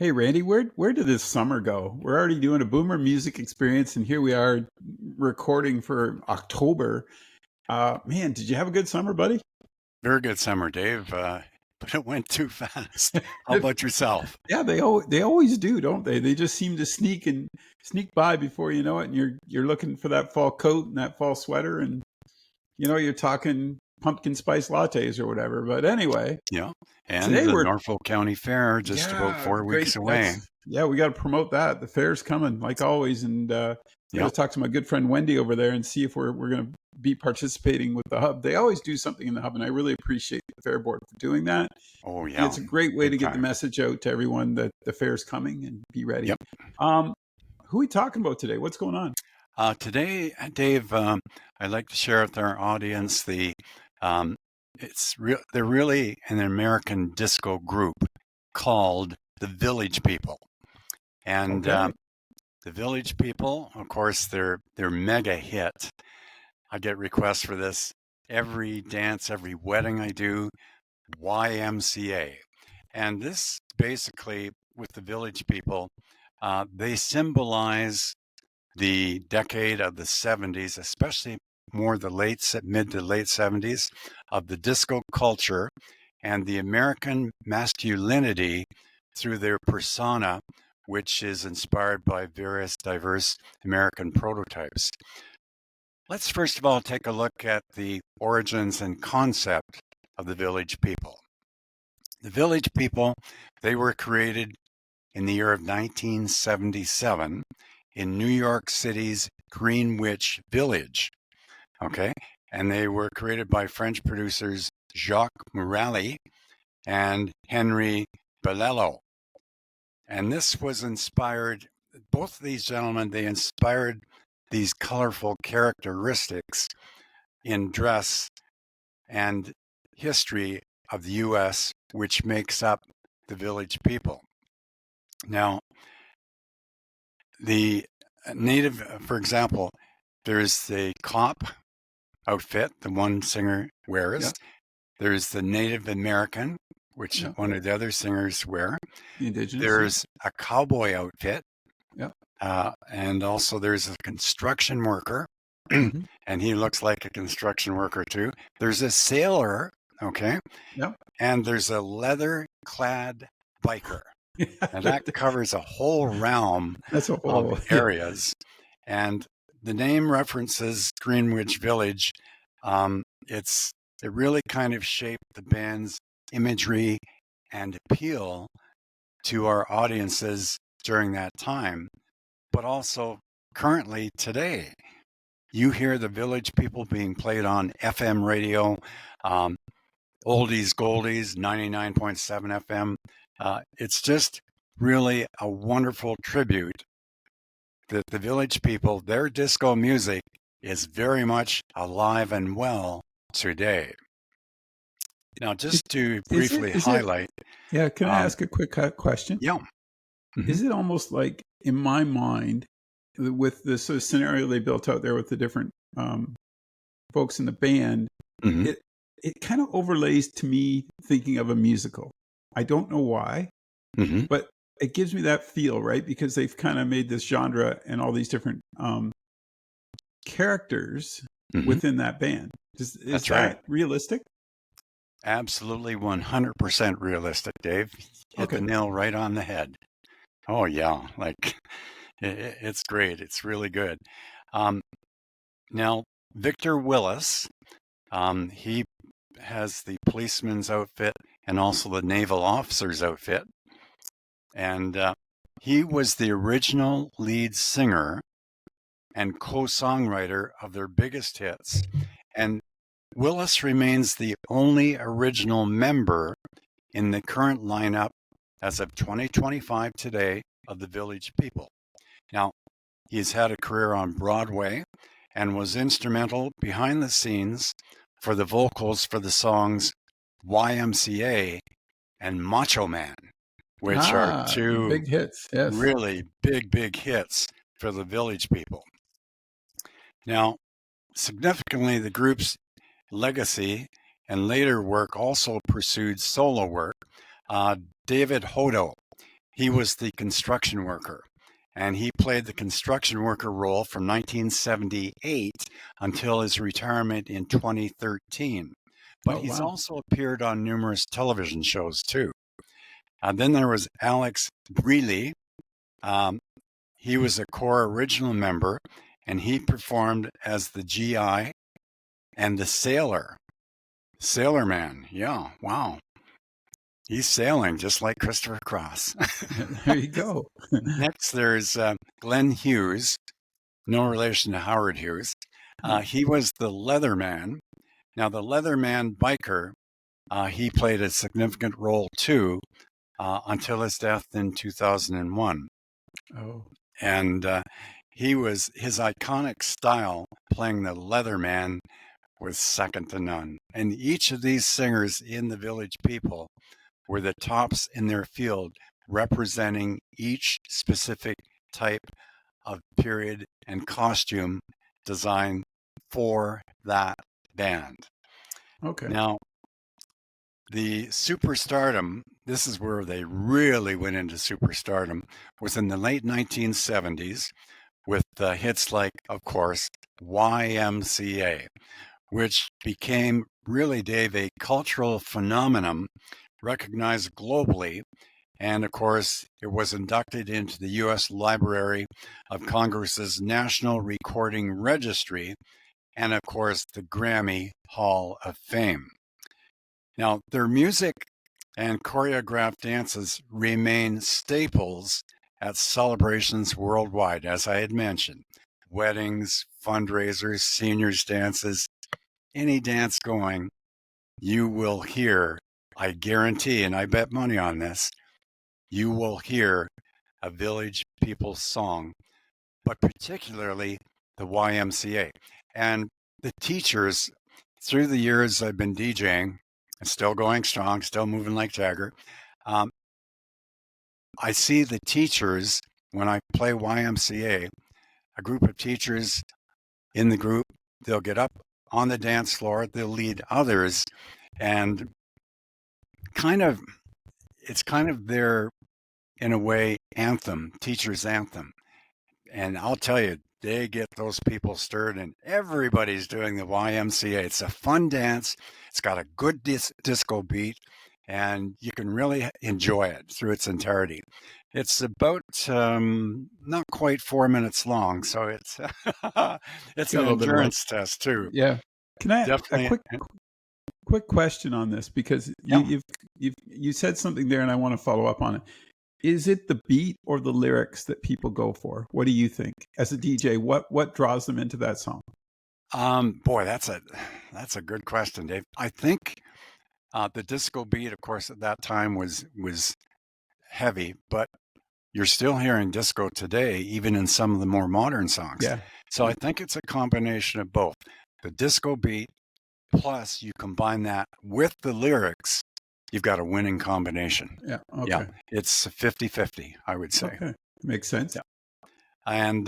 Hey Randy, where did this summer go? We're already doing a Boomer Music Experience, and here we are recording for October. Man, did you have a good summer, buddy? Very good summer, Dave, but it went too fast. How about yourself? Yeah, they always do, don't they? They just seem to sneak by before you know it, and you're looking for that fall coat and that fall sweater, and you're talking pumpkin spice lattes or whatever. But anyway, Yeah, and today the we're Norfolk County Fair just about yeah, 4 weeks great. away. We got to promote that. The fair's coming, like always, and I got Yeah. to talk to my good friend Wendy over there and see if we're going to be participating with the hub. They always do something in the hub, and I really appreciate the fair board for doing that. Oh, And yeah. it's a great way to Big get the time. message out to everyone that the fair's coming and be ready. Yep. Um, who are we talking about today? What's going on? Today, Dave, I'd like to share with our audience um, they're really an American disco group called the Village People, and Okay. the Village People, of course, their mega hit. I get requests for this every dance, every wedding I do, YMCA. And this basically, with the Village People, they symbolize the decade of the 70s, especially more the mid to late 70s, of the disco culture and the American masculinity through their persona, which is inspired by various diverse American prototypes. Let's first of all take a look at the origins and concept of the Village People. The Village People, they were created in the year of 1977 in New York City's Greenwich Village, okay? And they were created by French producers Jacques Murali and Henry Bellello. And this was inspired, both of these gentlemen, they inspired these colorful characteristics in dress and history of the U.S., which makes up the Village People. Now, the native, for example, there's the cop outfit, the one singer wears. Yeah. There's the Native American, which Yeah. one of the other singers wear. The indigenous. Yeah. There's a cowboy outfit, Yeah. and also there's a construction worker, Hmm. and he looks like a construction worker too. There's a sailor, okay, Yeah. and there's a leather-clad biker. And that covers a whole realm That's a of whole. Yeah. areas. And the name references Greenwich Village. Um, it really kind of shaped the band's imagery and appeal to our audiences during that time, but also currently today. You hear the Village People being played on FM radio, um, oldies goldies, 99.7 FM. It's just really a wonderful tribute that the Village People, their disco music is very much alive and well today. Now, Is, just to is it? briefly Is it? highlight, Yeah. Can I um, ask a quick question? yeah, hmm Is it almost like, in my mind, with the sort of scenario they built out there with the different folks in the band, hmm it it kind of overlays to me thinking of a musical. I don't know why, hmm but it gives me that feel, right? Because they've kind of made this genre and all these different characters hmm within that band. Is that's right. that realistic? Absolutely 100% realistic, Dave. Hit the Okay. nail right on the head. Oh, yeah. Like, it's great. It's really good. Um, Now, Victor Willis, he has the policeman's outfit and also the naval officer's outfit. And he was the original lead singer and co-songwriter of their biggest hits. And Willis remains the only original member in the current lineup as of 2025 today of the Village People. Now, he's had a career on Broadway and was instrumental behind the scenes for the vocals for the songs YMCA and Macho Man, which are The two big hits. Yes. really big hits for the Village People. Now, significantly, the group's legacy and later work also pursued solo work. David Hodo, he was the construction worker. And he played the construction worker role from 1978 until his retirement in 2013. But Oh, he's wow. also appeared on numerous television shows too. Then there was Alex Brealey. He was a core original member, and he performed as the GI and the sailor. Sailor Man. Yeah, wow. He's sailing just like Christopher Cross. There you go. Next, there's Glenn Hughes, no relation to Howard Hughes. He was the Leatherman. Now, the Leatherman biker, he played a significant role too until his death in 2001. Oh, And his iconic style playing the Leatherman was second to none. And each of these singers in the Village People were the tops in their field, representing each specific type of period and costume design for that band. okay. Now, the superstardom, this is where they really went into superstardom, was in the late 1970s with hits like, of course, YMCA, which became really, Dave, a cultural phenomenon recognized globally. And of course, it was inducted into the U.S. Library of Congress's National Recording Registry and, of course, the Grammy Hall of Fame. Now, their music and choreographed dances remain staples at celebrations worldwide, as I had mentioned. Weddings, fundraisers, seniors' dances, any dance going, you will hear, I guarantee, and I bet money on this, you will hear a Village People song, but particularly the YMCA. And the teachers, through the years I've been DJing, still going strong, still moving like Jagger. I see the teachers when I play YMCA, a group of teachers in the group, they'll get up on the dance floor, they'll lead others, and it's kind of their, in a way, anthem, teacher's anthem. And I'll tell you, they get those people stirred, and everybody's doing the YMCA. It's a fun dance. It's got a good disco beat, and you can really enjoy it through its entirety. It's about not quite 4 minutes long, so it's it's Got a an little bit of life. endurance test too. Yeah. Can I a Definitely. quick question on this, because Yeah. you said something there and I want to follow up on it. Is it the beat or the lyrics that people go for? What do you think? As a DJ, what draws them into that song? Boy, that's a good question, Dave. I think the disco beat, of course, at that time was heavy, but you're still hearing disco today, even in some of the more modern songs. Yeah. So I think it's a combination of both. The disco beat, plus you combine that with the lyrics, you've got a winning combination. Yeah. Okay. Yeah, it's 50-50, I would say. Okay. Makes sense. Yeah. And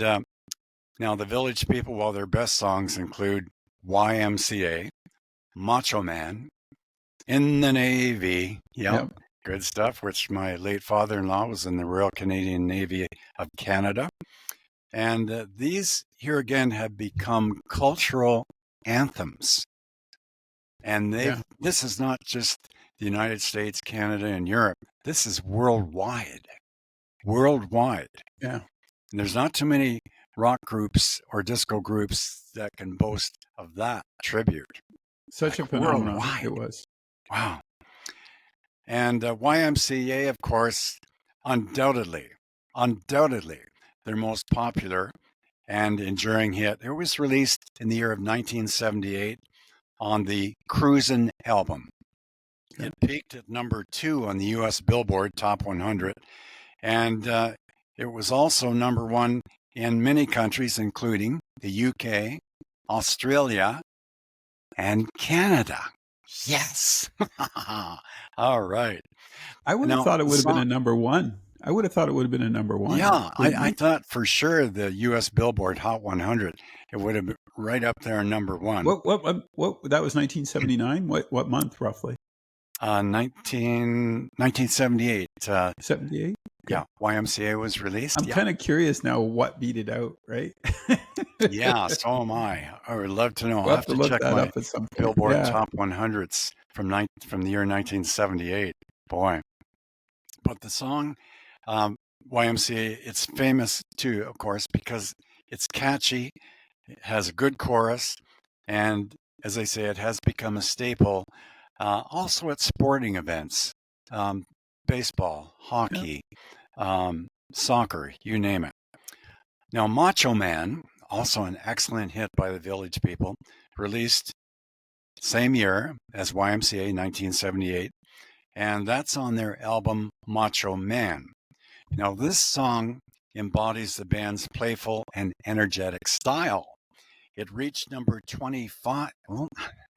now the Village People, well, their best songs include YMCA, Macho Man, In the Navy. Yep. Good stuff, which my late father-in-law was in the Royal Canadian Navy of Canada. And these, here again, have become cultural anthems. And this is not just the United States, Canada, and Europe. This is worldwide. Worldwide. Yeah. And there's not too many rock groups or disco groups that can boast of that tribute. Such a phenomenon worldwide. it was. Wow. And YMCA, of course, undoubtedly, their most popular and enduring hit. It was released in the year of 1978 on the Cruisin' album. Okay. It peaked at number 2 on the U.S. Billboard Top 100, and it was also number 1 in many countries, including the UK, Australia, and Canada. Yes. All right. I would have thought it would have been a number 1. I would have thought it would have been a number 1. Yeah, I thought for sure the U.S. Billboard Hot 100, it would have been right up there, number 1. What that was 1979? What month roughly? 1978. 78? Okay. YMCA was released. I'm Yeah. kind of curious now what beat it out, right? Yeah, so am I. I would love to know. I'll We'll have have to to look check that my up at some point. Billboard Yeah. Top 100s from the year 1978. Boy. But the song, um, YMCA, it's famous too, of course, because it's catchy, it has a good chorus, and as I say, it has become a staple. Also at sporting events, um, baseball, Yeah. hockey, soccer, you name it. Now, Macho Man, also an excellent hit by the Village People, released same year as YMCA, 1978, and that's on their album Macho Man. Now, this song embodies the band's playful and energetic style. It reached number 25. Well,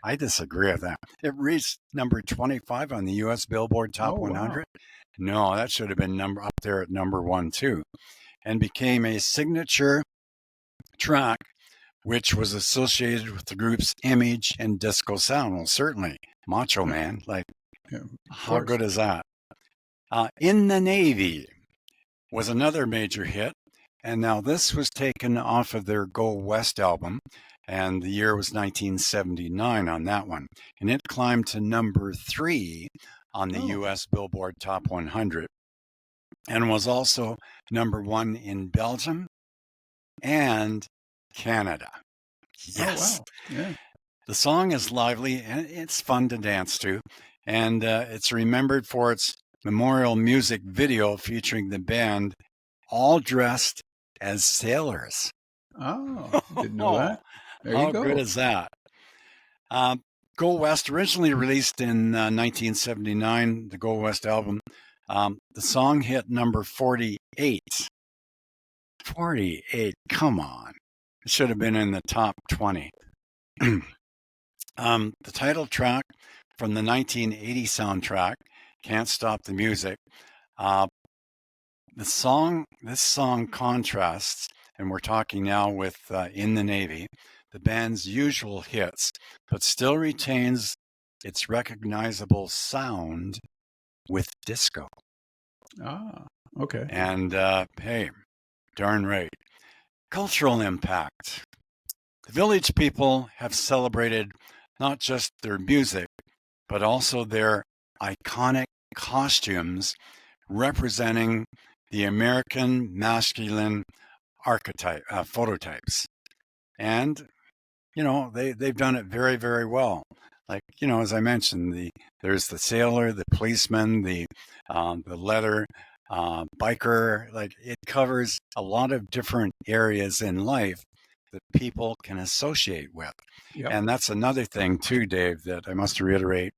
I disagree with that. It reached number 25 on the US Billboard Top Oh, wow. 100. No, that should have been up there at number 1 too, and became a signature track which was associated with the group's image and disco sound. Well, certainly Macho Yeah. Man, like Yeah. Of how course. good is that? In the Navy was another major hit, and now this was taken off of their Go West album, and the year was 1979 on that one, and it climbed to number 3 on the Oh. US Billboard Top 100, and was also number 1 in Belgium and Canada. Oh, Yes. wow. Yeah. The song is lively and it's fun to dance to, and it's remembered for its memorial music video featuring the band all dressed as sailors. Oh, didn't know that. There you How good go. is that? Um, Go West, originally released in 1979, the Go West album. The song hit number 48. 48, come on. It should have been in the top 20. The title track from the 1980 soundtrack, Can't Stop the Music. Uh, this song contrasts, and we're talking now with In the Navy, the band's usual hits, but still retains its recognizable sound with disco. Ah, okay. And hey, darn right. Cultural impact. The Village People have celebrated not just their music, but also their iconic costumes representing the American masculine archetype, phototypes. And, they've done it very, very well. Like, as I mentioned, there's the sailor, the policeman, the leather, biker. Like, it covers a lot of different areas in life that people can associate with. Yep. And that's another thing too, Dave, that I must reiterate.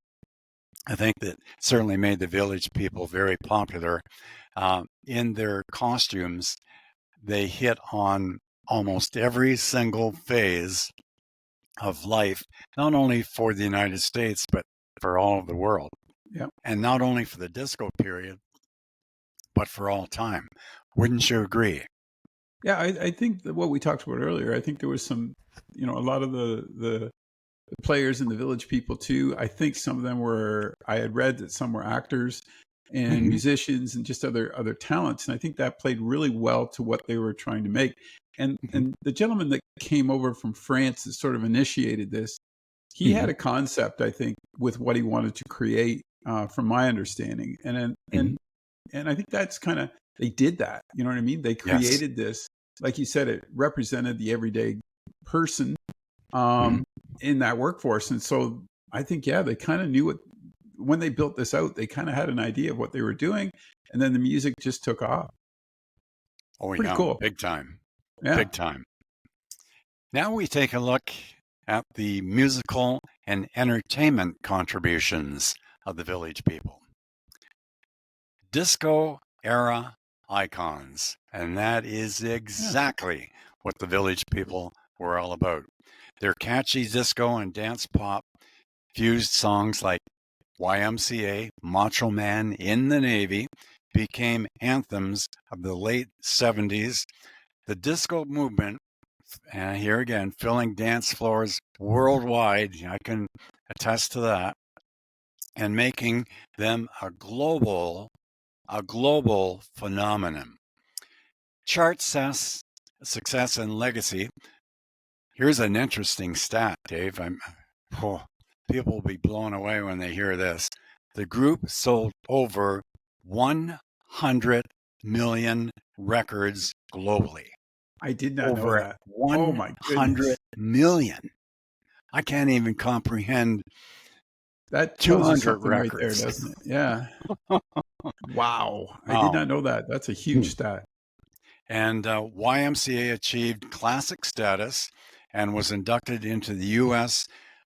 I think that certainly made the Village People very popular. In their costumes, they hit on almost every single phase of life, not only for the United States, but for all of the world. Yep. And not only for the disco period, but for all time. Wouldn't you agree? Yeah, I think that what we talked about earlier, I think there was some, a lot of the players in the Village People too. I think some of them were. I had read that some were actors and Mm-hmm. musicians and just other talents, and I think that played really well to what they were trying to make. And Mm-hmm. and the gentleman that came over from France that sort of initiated this, he Mm-hmm. had a concept, I think, with what he wanted to create, from my understanding, and Mm-hmm. and and I think that's kind of they did that. You know what I mean? They Yes. created this, like you said, it represented the everyday person, Mm-hmm. um, in that workforce. And so I think, yeah, they kind of knew it when they built this out. They kind of had an idea of what they were doing, and then the music just took off. Oh, Pretty yeah, cool. big time. Yeah. Big time. Now we take a look at the musical and entertainment contributions of the Village People. Disco era icons, and that is Yeah. exactly what the Village People were all about. Their catchy disco and dance pop fused songs like YMCA, Macho Man, In the Navy became anthems of the late 70s. The disco movement, and here again, filling dance floors worldwide, I can attest to that, and making them a global a global phenomenon. Chart success and legacy. Here's an interesting stat, Dave. People will be blown away when they hear this. The group sold over 100 million records globally. I did not know Over that. Oh my 100 goodness. million. I can't even comprehend That tells you 200 something right there, records. doesn't it? Yeah. Wow. I did Wow. not know that. That's a huge stat. And YMCA achieved classic status and was inducted into the U.S.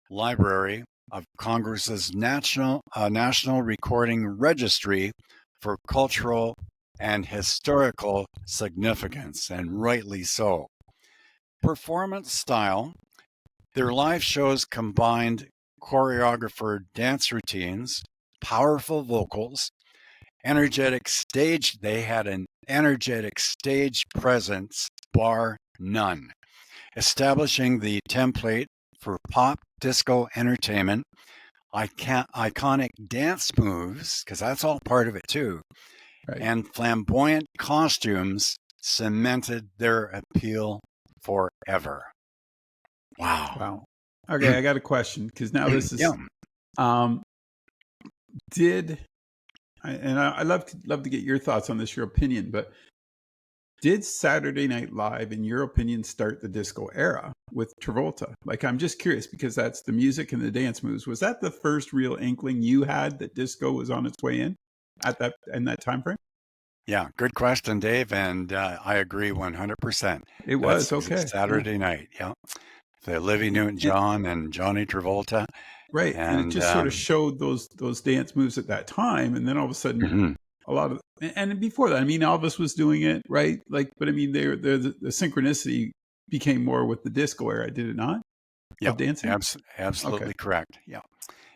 Library of Congress's National Recording Registry for Cultural and Historical Significance, and rightly so. Performance style. Their live shows combined choreographer dance routines, powerful vocals, energetic stage. They had an energetic stage presence, bar none, establishing the template for pop disco entertainment. Iconic dance moves, because that's all part of it too, Right. and flamboyant costumes cemented their appeal forever. Wow. Wow. Okay, I got a question because now this is Yeah. did and I love to get your thoughts on this, your opinion, but did Saturday Night Live, in your opinion, start the disco era with Travolta? Like, I'm just curious because that's the music and the dance moves. Was that the first real inkling you had that disco was on its way in in that time frame? Yeah, good question, Dave, and I agree 100%. It That's was okay. Yeah. Saturday night. Yeah, the Olivia Newton-John and Johnny Travolta, Right, and it and just sort of showed those dance moves at that time, and then all of a sudden, mhm. a lot of and before that, I mean, Elvis was doing it, right? Like, but I mean, the synchronicity became more with the disco era, did it not? Yep, Of dancing. Okay, absolutely correct. Yeah,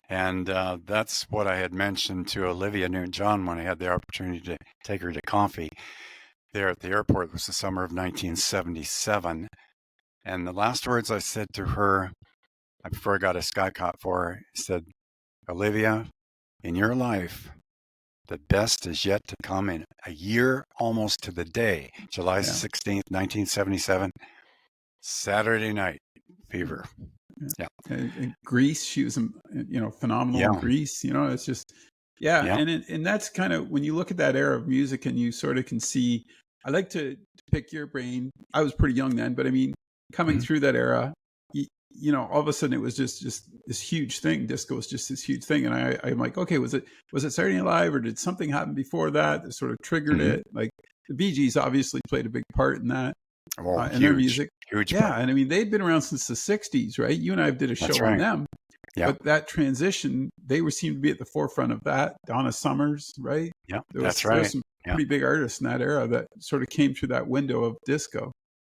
and that's what I had mentioned to Olivia Newton-John when I had the opportunity to take her to coffee there at the airport. It was the summer of 1977, and the last words I said to her before I got a sky cop for her, I said, Olivia, in your life, the best is yet to come. In a year almost to the day, July yeah, 16th, 1977, Saturday Night Fever. yeah. Yeah. And Grease, she was, phenomenal in Yeah. Grease. It's just, yeah, Yeah. and that's kind of when you look at that era of music, and you sort of can see. I like to pick your brain. I was pretty young then, but I mean, coming Mhm. through that era, all of a sudden it was just this huge thing. Disco was just this huge thing, and I'm like, okay, was it Saturday Night Live, or did something happen before that sort of triggered Mhm. it? Like the Bee Gees obviously played a big part in that, Oh, and their huge, music. huge Yeah, part. and I mean they'd been around since the '60s, right? You and I did a That's show on right. them, Yeah. but that transition, they were seemed to be at the forefront of that. Donna Summers, right? Yeah. There That's was there's right. some Yeah. pretty big artists in that era that sort of came through that window of disco.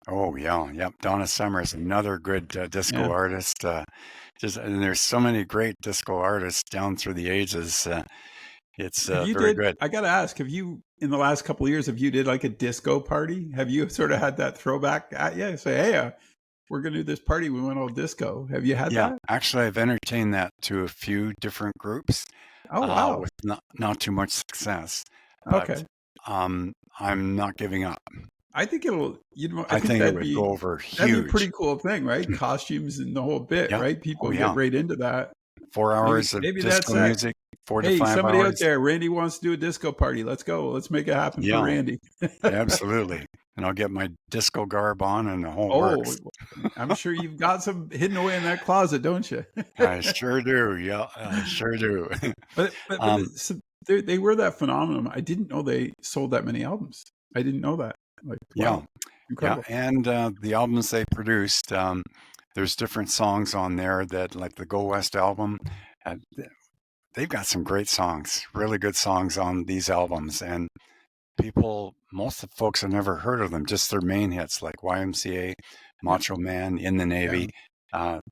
Oh, yeah. Yep. Donna Summer is another good disco Yeah. artist. And there's so many great disco artists down through the ages. It's Have you very did? good. I got to ask. Have you in the last couple of years? Have you did like a disco party? Have you sort of had that throwback at you? Say, hey, we're gonna do this party. We went all disco. Have you had Yeah, that? actually, I've entertained that to a few different groups Oh wow. with not too much success, but Okay. I'm not giving up. I think it'll. I I think think it would go over that'd be a huge. pretty cool thing, right? Costumes and the whole bit, Yeah. right? Oh, People get yeah. right into that. 4 hours of Maybe that's disco that. music, four to Hey, five somebody out hours. there, Randy wants to do a disco party. Let's go. Let's make it happen for Yeah, Randy. absolutely. And I'll get my disco garb on and the whole Oh, works. I'm sure you've got some hidden away in that closet, don't you? I sure do. Yeah, I sure do. But um, so they were that phenomenon. I didn't know they sold that many albums. I didn't know that. Like, yeah, wow, yeah. incredible. And the albums they produced, there's different songs on there that, like the Go West album, uh, they've got some great songs, really good songs on these albums. And most of the folks have never heard of them, just their main hits like YMCA, Yeah, Macho Man, In the yeah. Navy,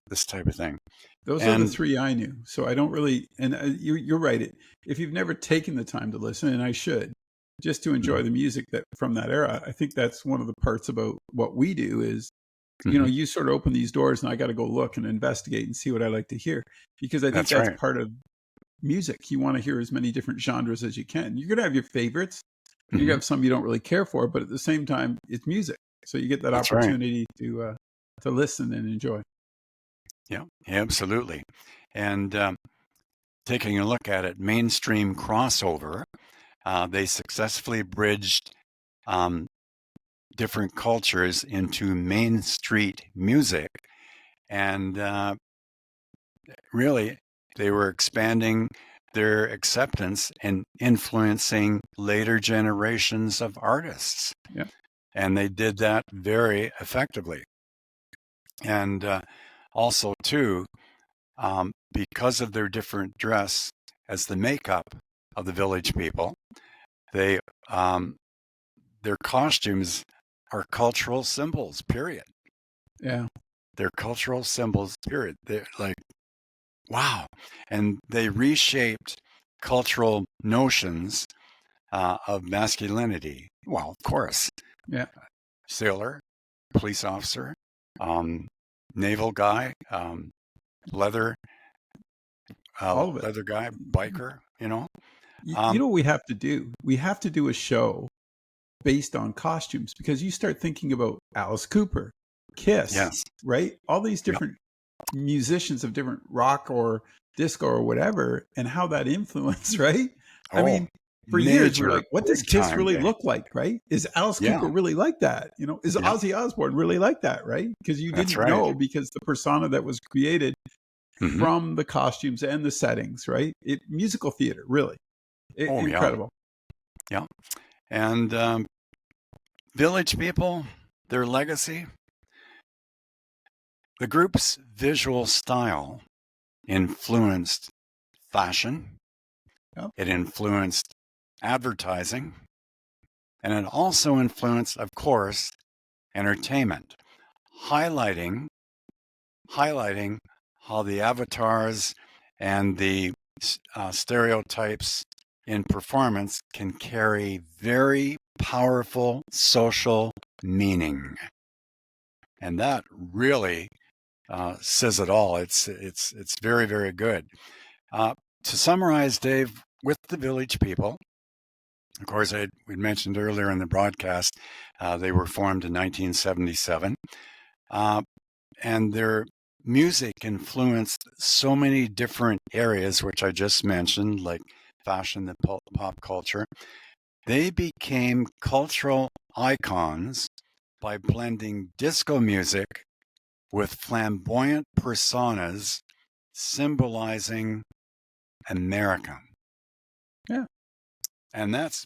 this type of thing. Those are the And three I knew. So I don't really. And you're right. If you've never taken the time to listen, and I should, just to enjoy mhm, the music that from that era, I think that's one of the parts about what we do is mhm, you sort of open these doors, and I got to go look and investigate and see what I like to hear, because I think that's that's right. part of music. You want to hear as many different genres as you can. You're going to have your favorites. You're going to Hmm. have some you don't really care for, but at the same time, it's music. So you get that That's right. opportunity to listen and enjoy. Yeah, absolutely. And taking a look at it, mainstream crossover, they successfully bridged um, different cultures into Main Street music. And really, they were expanding their acceptance and influencing later generations of artists. Yeah. And they did that very effectively. And also, too, because of their different dress as the makeup of the Village People, they their costumes are cultural symbols, period. Yeah. They're cultural symbols, period. They're like, wow. And they reshaped cultural notions of masculinity. Well, of course, Yeah. sailor, police officer, um, naval guy, leather All of it. leather guy, biker, you know. You Um, know what we have to do? We have to do a show based on costumes because you start thinking about Alice Cooper, Kiss, yes. right? All these Yep. different musicians of different rock or disco or whatever, and how that influence, right? I Oh, mean, for years we were major, like, what does big Kiss time really day. look like, right? Is Alice Yeah. Cooper really like that? You know, is Yep. Ozzy Osbourne really like that, right? Because you That's didn't right. know because the persona that was created Hmm. from the costumes and the settings, right? Musical theater, really. Oh, yeah. Incredible. Yeah. And Village People, their legacy, the group's visual style influenced fashion, Yep. it influenced advertising, and it also influenced, of course, entertainment, highlighting highlighting how the avatars and the stereotypes in performance can carry very powerful social meaning. And that really says it all. It's very, very good. To summarize, Dave, with the Village People, of course, we mentioned earlier in the broadcast, they were formed in 1977. And their music influenced so many different areas, which I just mentioned, like fashion and pop culture. They became cultural icons by blending disco music with flamboyant personas symbolizing America. Yeah. And that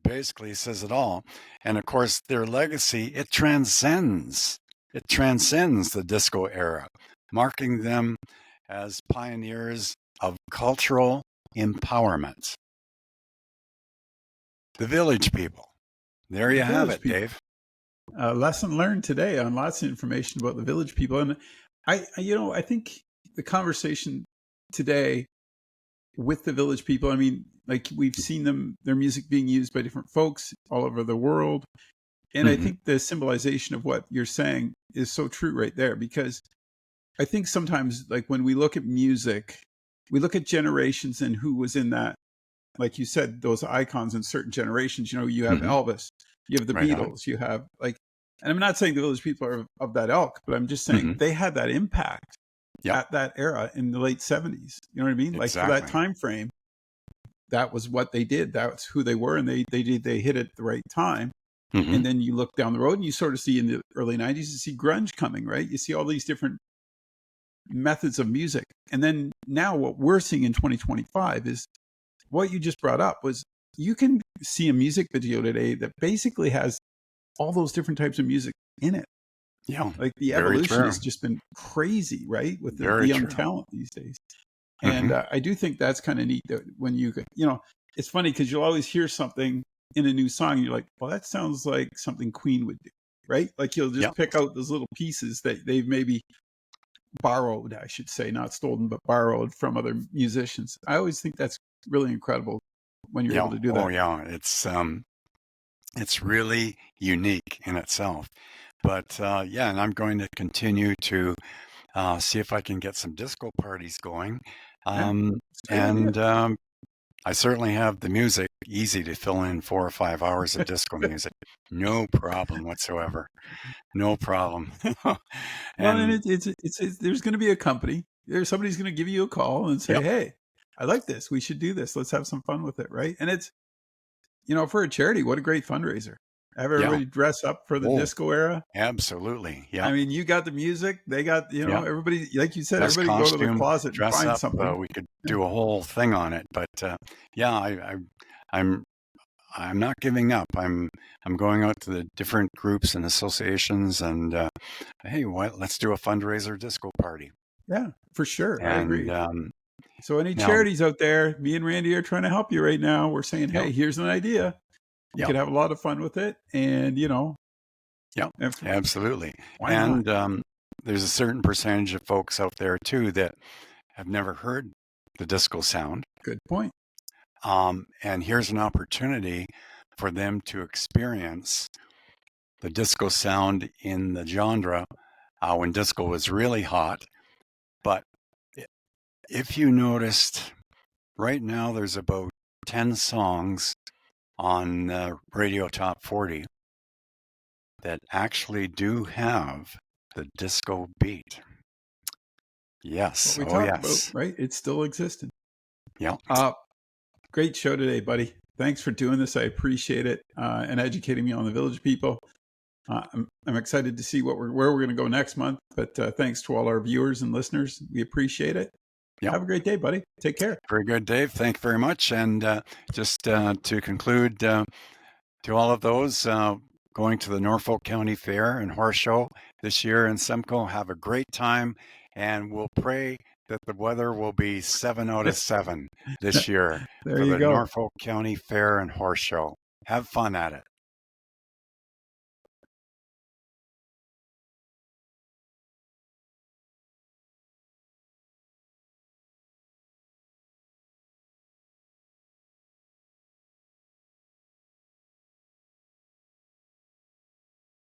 basically says it all. And of course, their legacy, it transcends the disco era, marking them as pioneers of cultural empowerment. The Village People. There The you have Village it, People. Dave. Lesson learned today on lots of information about the Village People. And I think the conversation today with the Village People, I mean, like we've seen their music being used by different folks all over the world. And I Mm-hmm. think the symbolization of what you're saying is so true right there, because I think sometimes, like when we look at music, we look at generations and who was in that, like you said, those icons in certain generations. You know, you have Mm-hmm. Elvis, you have the Right on. Beatles, you have like, and I'm not saying the Village People are of that ilk, but I'm just saying Mm-hmm. they had that impact Yep. at that era in the late 70s. You know what I mean? Like for that Exactly. time frame, that was what they did. That's who they were, and they hit it at the right time. Mm-hmm. And then you look down the road and you sort of see in the early 90s, you see grunge coming, right? You see all these different methods of music. And then now what we're seeing in 2025 is what you just brought up was you can see a music video today that basically has all those different types of music in it. Yeah. Like the Very evolution true. has just been crazy, right? With the Very young true. talent these days. Mm-hmm. And I do think that's kind of neat that when it's funny because you'll always hear something in a new song. And you're like, well, that sounds like something Queen would do, right? Like you'll just Yep. pick out those little pieces that they've maybe borrowed, I should say, not stolen, but borrowed from other musicians. I always think that's really incredible when you're Yeah. able to do Oh, that. yeah. It's really unique in itself. But yeah, and I'm going to continue to see if I can get some disco parties going. Yeah, it's a great idea. And I certainly have the music easy to fill in 4 or 5 hours of disco music. No problem whatsoever. No problem. Well, and And there's going to be a company. There's somebody's going to give you a call and say, yep, "Hey, I like this. We should do this. Let's have some fun with it." Right? And it's, for a charity, what a great fundraiser. Have yeah. everybody dress up for the Oh, disco era. absolutely. I Yep, mean, you got the music. They got, yep. everybody, like you said, Best everybody go to the costume, closet and dress find up. something. We could Yeah. do a whole thing on it. But yeah, I'm I'm not giving up. I'm going out to the different groups and associations, and hey, let's do a fundraiser disco party. Yeah, for sure. I And agree. So any now, charities out there, me and Randy are trying to help you right now. We're saying, yep, hey, here's an idea. You yep, could have a lot of fun with it. And, yep, and absolutely. why not? And there's a certain percentage of folks out there too that have never heard the disco sound. Good point. And here's an opportunity for them to experience the disco sound in the genre when disco was really hot. But if you noticed, right now there's about 10 songs on Radio Top 40 that actually do have the disco beat. What Yes. we Oh, talked about, yes. right? It's still existent. Yeah. Great show today, buddy. Thanks for doing this. I appreciate it and educating me on the Village People. I'm excited to see where we're going to go next month. But thanks to all our viewers and listeners. We appreciate it. Yeah. Have a great day, buddy. Take care. Very good, Dave. Thank you very much. And just to conclude, to all of those going to the Norfolk County Fair and Horse Show this year in Simcoe, have a great time. And we'll pray that the weather will be 7 out of 7 this year There for you the go. Norfolk County Fair and Horse Show. Have fun at it.